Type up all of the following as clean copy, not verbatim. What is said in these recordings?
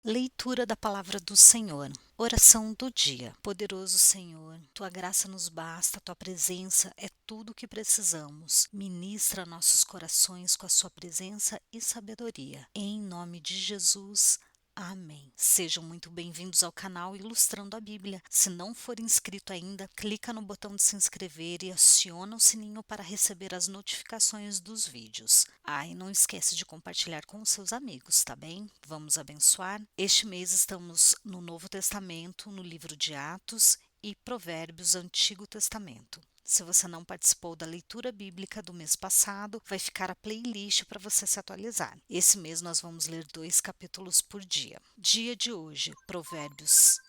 Leitura da Palavra do Senhor. Oração do dia. Poderoso Senhor, Tua graça nos basta, Tua presença é tudo o que precisamos. Ministra nossos corações com a Sua presença e sabedoria. Em nome de Jesus. Amém. Sejam muito bem-vindos ao canal Ilustrando a Bíblia. Se não for inscrito ainda, clica no botão de se inscrever e aciona o sininho para receber as notificações dos vídeos. E não esquece de compartilhar com os seus amigos, tá bem? Vamos abençoar? Este mês estamos no Novo Testamento, no livro de Atos e Provérbios, Antigo Testamento. Se você não participou da leitura bíblica do mês passado, vai ficar a playlist para você se atualizar. Esse mês nós vamos ler 2 capítulos por dia. Dia de hoje, Provérbios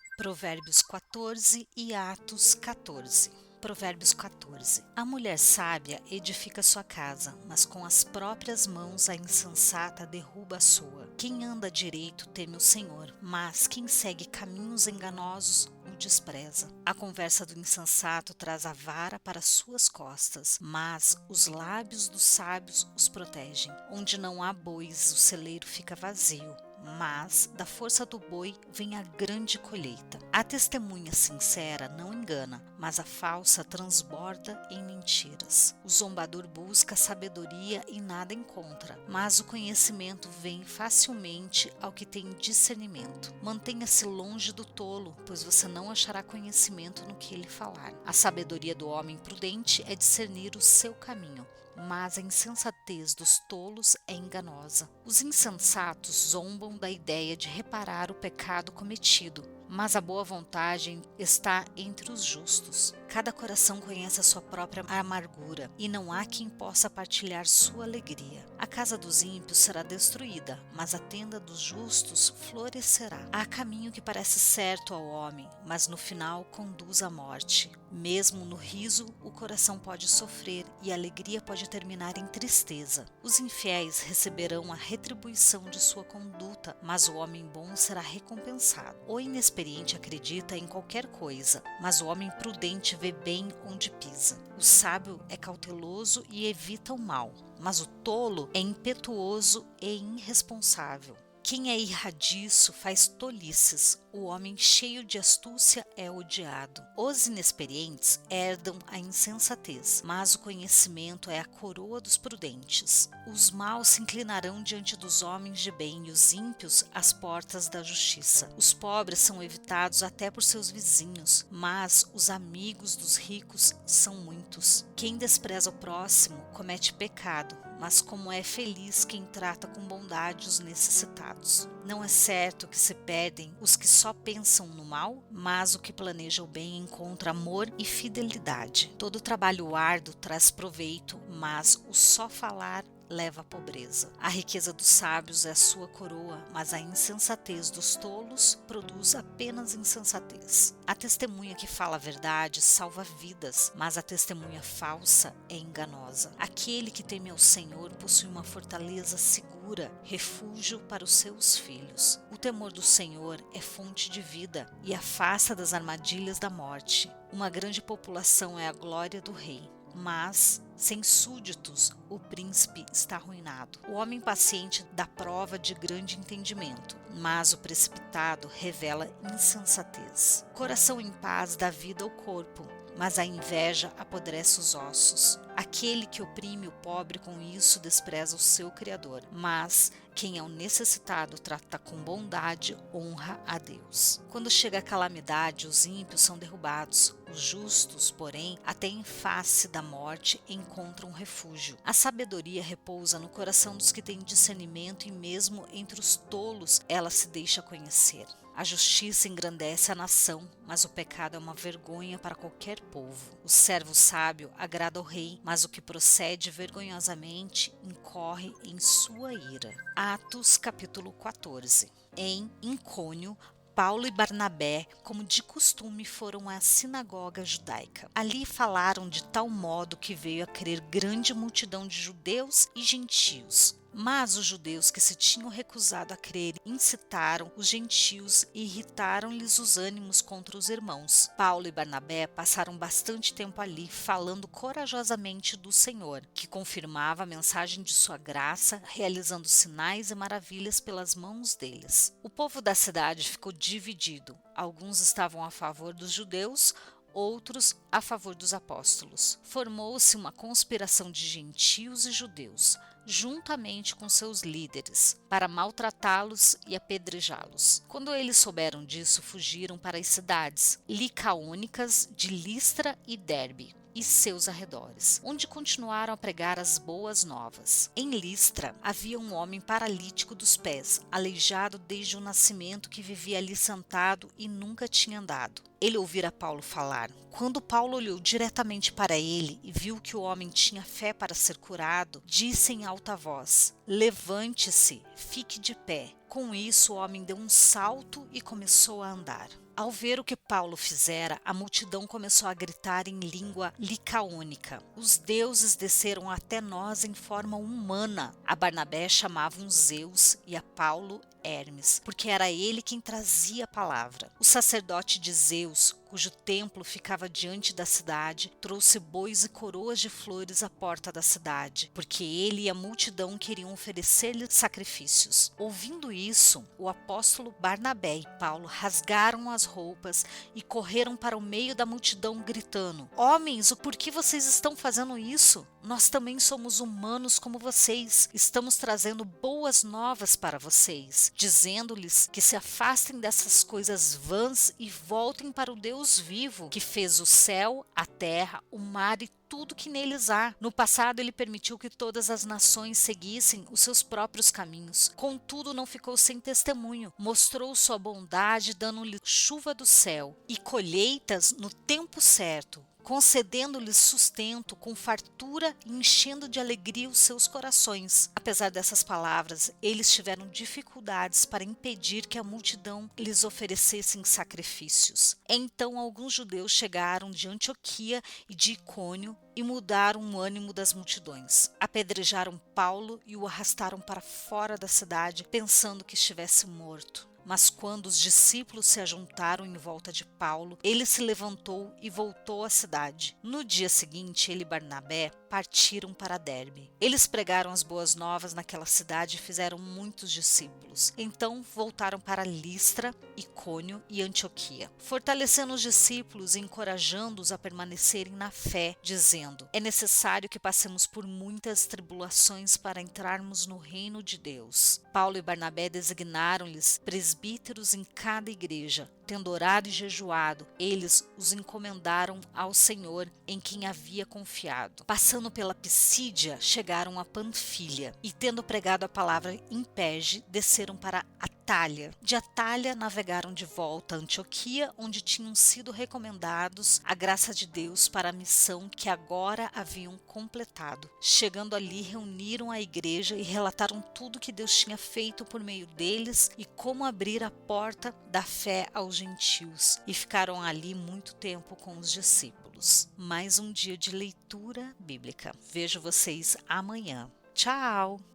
14 e Atos 14. Provérbios 14. A mulher sábia edifica sua casa, mas com as próprias mãos a insensata derruba a sua. Quem anda direito teme o Senhor, mas quem segue caminhos enganosos o despreza. A conversa do insensato traz a vara para suas costas, mas os lábios dos sábios os protegem. Onde não há bois, o celeiro fica vazio, mas da força do boi vem a grande colheita. A testemunha sincera não engana, mas a falsa transborda em mentiras. O zombador busca sabedoria e nada encontra, mas o conhecimento vem facilmente ao que tem discernimento. Mantenha-se longe do tolo, pois você não achará conhecimento no que ele falar. A sabedoria do homem prudente é discernir o seu caminho, mas a insensatez dos tolos é enganosa. Os insensatos zombam da ideia de reparar o pecado cometido, mas a boa vontade está entre os justos. Cada coração conhece a sua própria amargura, e não há quem possa partilhar sua alegria. A casa dos ímpios será destruída, mas a tenda dos justos florescerá. Há caminho que parece certo ao homem, mas no final conduz à morte. Mesmo no riso, o coração pode sofrer e a alegria pode terminar em tristeza. Os infiéis receberão a retribuição de sua conduta, mas o homem bom será recompensado. O inexperiente acredita em qualquer coisa, mas o homem prudente vê bem onde pisa. O sábio é cauteloso e evita o mal, mas o tolo é impetuoso e irresponsável. Quem é irradiço faz tolices, o homem cheio de astúcia é odiado. Os inexperientes herdam a insensatez, mas o conhecimento é a coroa dos prudentes. Os maus se inclinarão diante dos homens de bem e os ímpios às portas da justiça. Os pobres são evitados até por seus vizinhos, mas os amigos dos ricos são muitos. Quem despreza o próximo comete pecado, mas como é feliz quem trata com bondade os necessitados. Não é certo que se perdem os que só pensam no mal, mas o que planeja o bem encontra amor e fidelidade. Todo trabalho árduo traz proveito, mas o só falar leva à pobreza. A riqueza dos sábios é a sua coroa, mas a insensatez dos tolos produz apenas insensatez. A testemunha que fala a verdade salva vidas, mas a testemunha falsa é enganosa. Aquele que teme ao Senhor possui uma fortaleza segura, refúgio para os seus filhos. O temor do Senhor é fonte de vida e afasta das armadilhas da morte. Uma grande população é a glória do rei, mas sem súditos o príncipe está arruinado. O homem paciente dá prova de grande entendimento, mas o precipitado revela insensatez. Coração em paz dá vida ao corpo, mas a inveja apodrece os ossos. Aquele que oprime o pobre com isso despreza o seu Criador, mas quem é o necessitado trata com bondade, honra a Deus. Quando chega a calamidade, os ímpios são derrubados. Os justos, porém, até em face da morte, encontram refúgio. A sabedoria repousa no coração dos que têm discernimento e mesmo entre os tolos ela se deixa conhecer. A justiça engrandece a nação, mas o pecado é uma vergonha para qualquer povo. O servo sábio agrada ao rei, mas o que procede vergonhosamente incorre em sua ira. Atos capítulo 14. Em Icônio, Paulo e Barnabé, como de costume, foram à sinagoga judaica. Ali falaram de tal modo que veio a crer grande multidão de judeus e gentios. Mas os judeus que se tinham recusado a crer incitaram os gentios e irritaram-lhes os ânimos contra os irmãos. Paulo e Barnabé passaram bastante tempo ali falando corajosamente do Senhor, que confirmava a mensagem de sua graça, realizando sinais e maravilhas pelas mãos deles. O povo da cidade ficou dividido. Alguns estavam a favor dos judeus, outros a favor dos apóstolos. Formou-se uma conspiração de gentios e judeus, juntamente com seus líderes, para maltratá-los e apedrejá-los. Quando eles souberam disso, fugiram para as cidades licaônicas de Listra e Derbe e seus arredores, onde continuaram a pregar as boas novas. Em Listra havia um homem paralítico dos pés, aleijado desde o nascimento, que vivia ali sentado e nunca tinha andado. Ele ouvira Paulo falar. Quando Paulo olhou diretamente para ele e viu que o homem tinha fé para ser curado, disse em alta voz: "Levante-se, fique de pé." Com isso, o homem deu um salto e começou a andar. Ao ver o que Paulo fizera, a multidão começou a gritar em língua licaônica: "Os deuses desceram até nós em forma humana." A Barnabé chamavam Zeus e a Paulo Hermes, porque era ele quem trazia a palavra. O sacerdote de Zeus, cujo templo ficava diante da cidade, trouxe bois e coroas de flores à porta da cidade, porque ele e a multidão queriam oferecer-lhe sacrifícios. Ouvindo isso, o apóstolo Barnabé e Paulo rasgaram as roupas e correram para o meio da multidão gritando: "Homens, por que vocês estão fazendo isso? Nós também somos humanos como vocês. Estamos trazendo boas novas para vocês, dizendo-lhes que se afastem dessas coisas vãs e voltem para o Deus vivo, que fez o céu, a terra, o mar e tudo que neles há. No passado ele permitiu que todas as nações seguissem os seus próprios caminhos. Contudo, não ficou sem testemunho. Mostrou sua bondade, dando-lhe chuva do céu e colheitas no tempo certo, concedendo-lhes sustento com fartura e enchendo de alegria os seus corações." Apesar dessas palavras, eles tiveram dificuldades para impedir que a multidão lhes oferecessem sacrifícios. Então alguns judeus chegaram de Antioquia e de Icônio e mudaram o ânimo das multidões. Apedrejaram Paulo e o arrastaram para fora da cidade, pensando que estivesse morto. Mas quando os discípulos se ajuntaram em volta de Paulo, ele se levantou e voltou à cidade. No dia seguinte, ele e Barnabé partiram para Derbe. Eles pregaram as boas novas naquela cidade e fizeram muitos discípulos. Então voltaram para Listra, Icônio e Antioquia, fortalecendo os discípulos e encorajando-os a permanecerem na fé, dizendo: "É necessário que passemos por muitas tribulações para entrarmos no reino de Deus." Paulo e Barnabé designaram-lhes presbíteros em cada igreja. Tendo orado e jejuado, eles os encomendaram ao Senhor, em quem havia confiado. Passando pela Pisídia, chegaram a Panfilha e, tendo pregado a palavra em Perge, desceram para Atália. De Atália navegaram de volta a Antioquia, onde tinham sido recomendados a graça de Deus para a missão que agora haviam completado. Chegando ali, reuniram a igreja e relataram tudo que Deus tinha feito por meio deles e como abrir a porta da fé aos gentios, e ficaram ali muito tempo com os discípulos. Mais um dia de leitura bíblica. Vejo vocês amanhã. Tchau!